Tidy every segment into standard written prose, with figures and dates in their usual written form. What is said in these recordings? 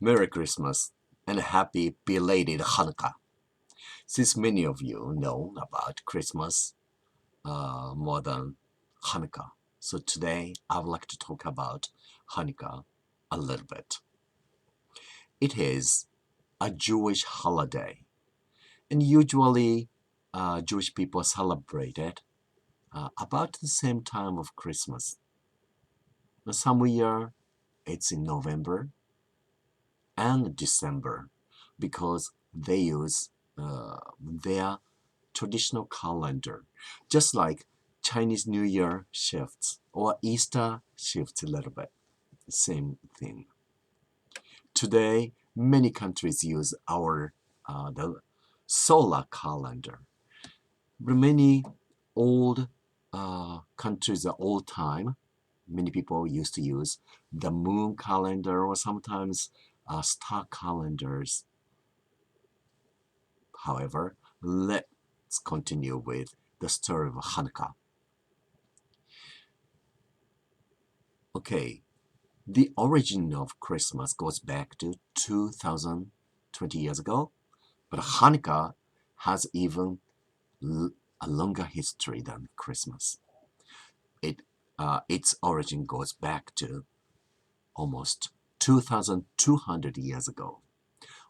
Merry Christmas and happy belated Hanukkah. Since many of you know about Christmas more than Hanukkah, so today I would like to talk about Hanukkah a little bit. It is a Jewish holiday, and usually Jewish people celebrate it about the same time of Christmas. Some year it's in November and December because they use their traditional calendar, just like Chinese New Year shifts or Easter shifts a little bit. Same thing. Today, many countries use the solar calendar, but many old countries are old time. Many people used to use the moon calendar or sometimes star calendars. However, let's continue with the story of Hanukkah. Okay, the origin of Christmas goes back to 2020 years ago, but Hanukkah has even a longer history than Christmas. Its origin goes back to almost 2,200 years ago,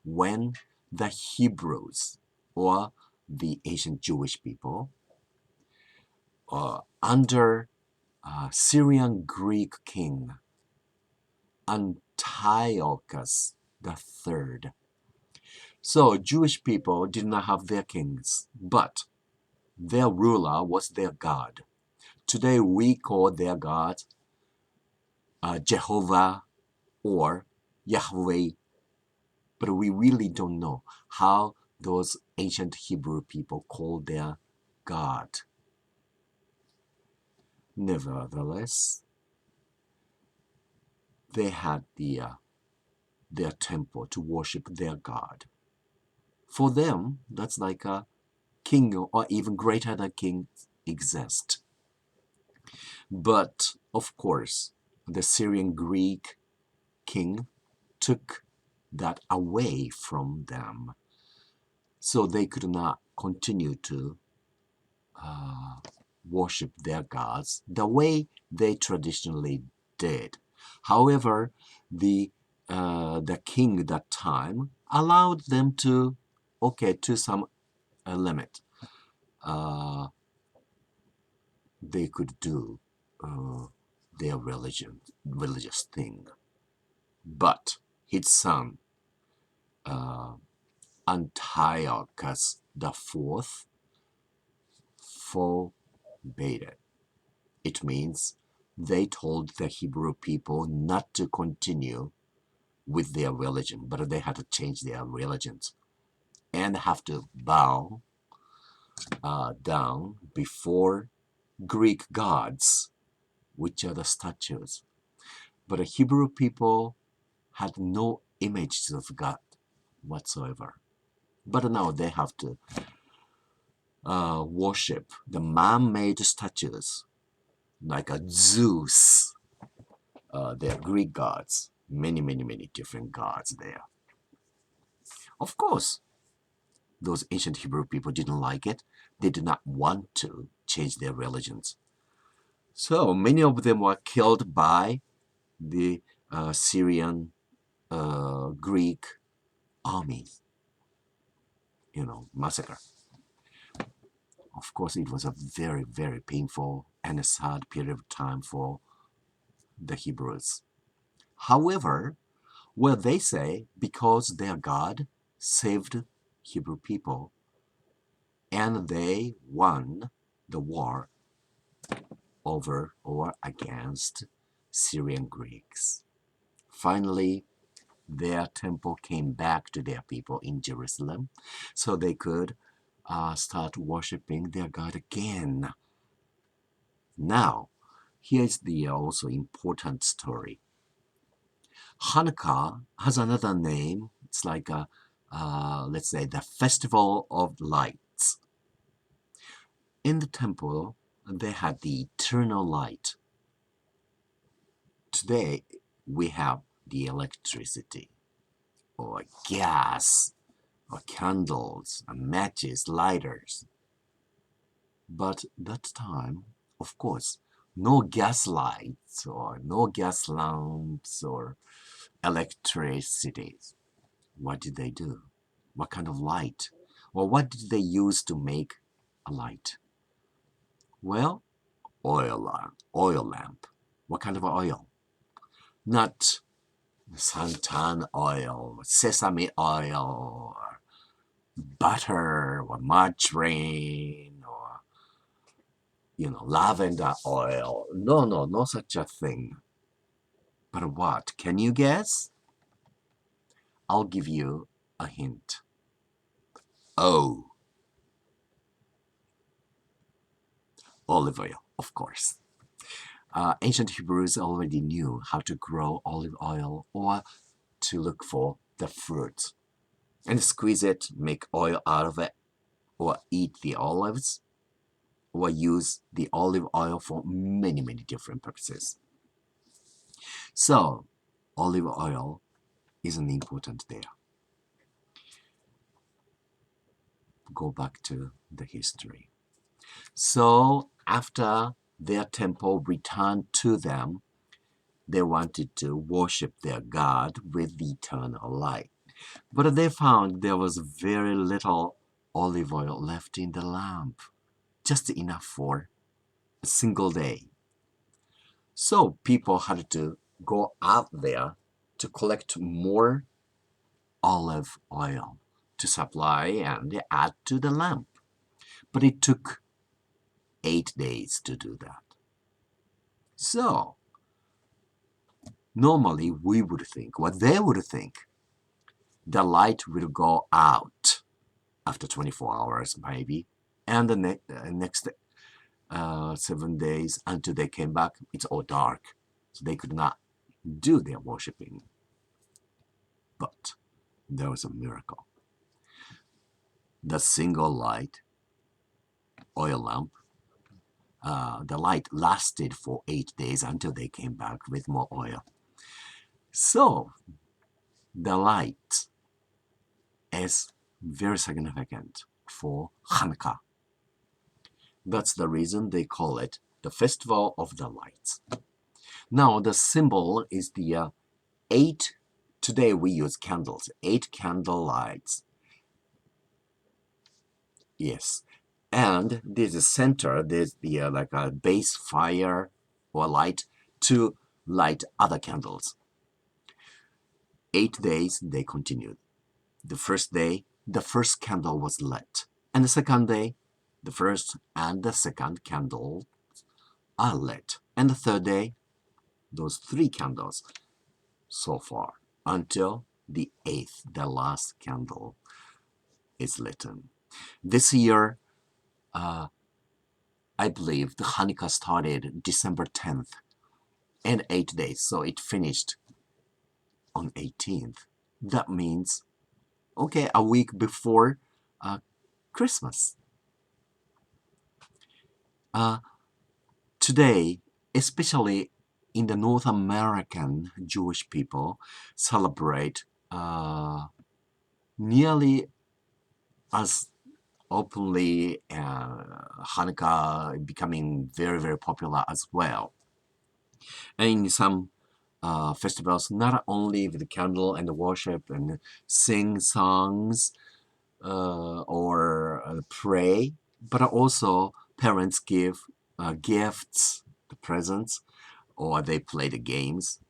when the Hebrews, or the ancient Jewish people, under Syrian Greek king Antiochus III. So Jewish people did not have their kings, but their ruler was their God. Today we call their God Jehovah or Yahweh, but we really don't know how those ancient Hebrew people called their God. Nevertheless, they had their temple to worship their God. For them, that's like a king or even greater than king exist. But of course, the Syrian Greek king took that away from them, so they could not continue to worship their gods the way they traditionally did. However, the king at that time allowed them to, to some limit, they could do their religious thing. But his son, Antiochus IV, forbade it. It means they told the Hebrew people not to continue with their religion, but they had to change their religions and have to bow down before Greek gods, which are the statues. But the Hebrew people had no images of God whatsoever. But now they have to worship the man-made statues, like a Zeus. They are Greek gods, many different gods there. Of course, those ancient Hebrew people didn't like it. They did not want to change their religions. So many of them were killed by the Syrian Greek army, massacre. Of course, it was a very painful and a sad period of time for the Hebrews. However, they say because their God saved Hebrew people and they won the war over or against Syrian Greeks. Finally, their temple came back to their people in Jerusalem, so they could start worshiping their God again. Now, here's the also important story. Hanukkah has another name. It's like let's say the Festival of Lights. In the temple, they had the eternal light. Today, we have the electricity. or gas, or candles, and matches, lighters. But that time, of course, no gas lights or no gas lamps or electricity. What did they do? What kind of light? Or what did they use to make a light? Well, oil lamp. What kind of oil? Not suntan oil, sesame oil, or butter, or margarine, or lavender oil. No such a thing. But what? Can you guess? I'll give you a hint. Oh. Olive oil, of course. Ancient Hebrews already knew how to grow olive oil or to look for the fruit and squeeze it, make oil out of it, or eat the olives, or use the olive oil for many, many different purposes. So, olive oil isn't important there. Go back to the history. So, after their temple returned to them, they wanted to worship their God with the eternal light. But they found there was very little olive oil left in the lamp, just enough for a single day. So people had to go out there to collect more olive oil to supply and add to the lamp. But it took 8 days to do that. So, normally we would think, what they would think, the light will go out after 24 hours maybe, and the next 7 days until they came back, it's all dark. So they could not do their worshipping. But there was a miracle. The single light, oil lamp, the light lasted for 8 days until they came back with more oil. So, the light is very significant for Hanukkah. That's the reason they call it the Festival of the Lights. Now, the symbol is the 8, today we use candles, 8 candle lights. Yes. And there's a center, there's the like a base fire or light to light other candles. 8 days they continued. The first day, the first candle was lit. And the second day, the first and the second candles are lit. And the third day, those 3 candles so far until the 8th, the last candle is lit. This year, I believe the Hanukkah started December 10th and 8 days, so it finished on 18th. That means, okay, a week before Christmas. Today, especially in the North American Jewish people, celebrate nearly as openly, Hanukkah becoming very, very popular as well. And in some festivals, not only with the candle and the worship and sing songs or pray, but also parents give gifts, the presents, or they play the games,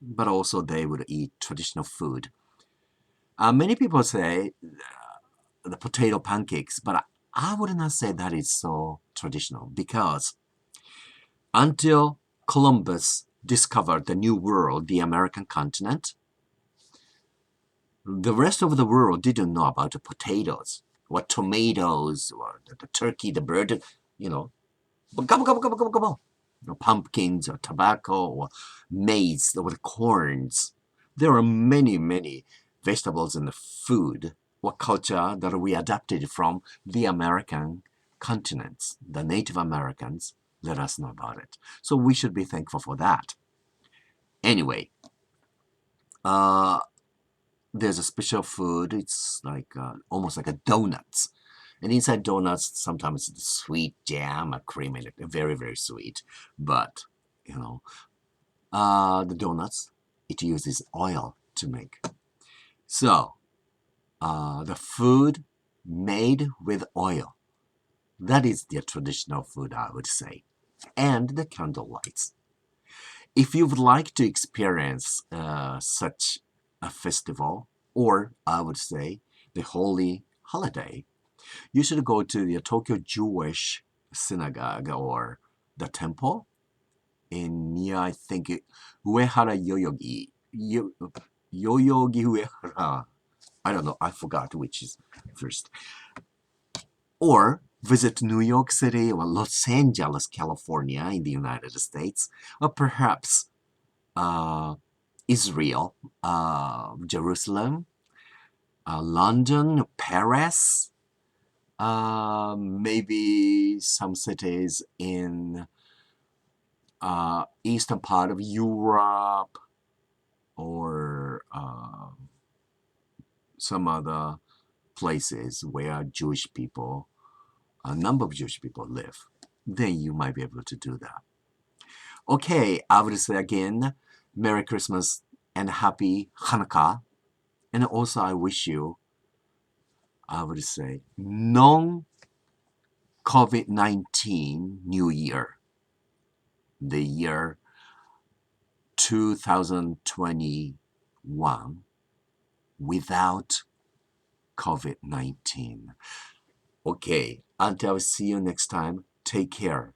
but also they would eat traditional food. Many people say the potato pancakes, but I would not say that is so traditional because until Columbus discovered the New World, the American continent, the rest of the world didn't know about the potatoes or tomatoes or the turkey, the bird, but gobble, gobble, gobble, gobble, gobble. Pumpkins or tobacco or maize or the corns. There are many, many vegetables in the food or culture that we adapted from the American continents. The Native Americans let us know about it. So we should be thankful for that. Anyway, there's a special food. It's like almost like a donuts. And inside donuts, sometimes it's sweet jam, a cream in it, very, very sweet. But, the donuts, it uses oil to make. So, the food made with oil. That is the traditional food, I would say. And the candle lights. If you would like to experience such a festival, or I would say the holy holiday, you should go to the Tokyo Jewish synagogue or the temple near, I think, Uehara Yoyogi. Yoyogi Uehara. I don't know, I forgot which is first. Or visit New York City or Los Angeles, California in the United States, or perhaps Israel, Jerusalem, London, Paris, maybe some cities in eastern part of Europe, or some other places where Jewish people, a number of Jewish people live. Then you might be able to do that. Okay, I would say again, Merry Christmas and Happy Hanukkah. And also I wish you, I would say, non-COVID-19 New Year. The year 2021 without COVID-19. Okay, until I see you next time, take care.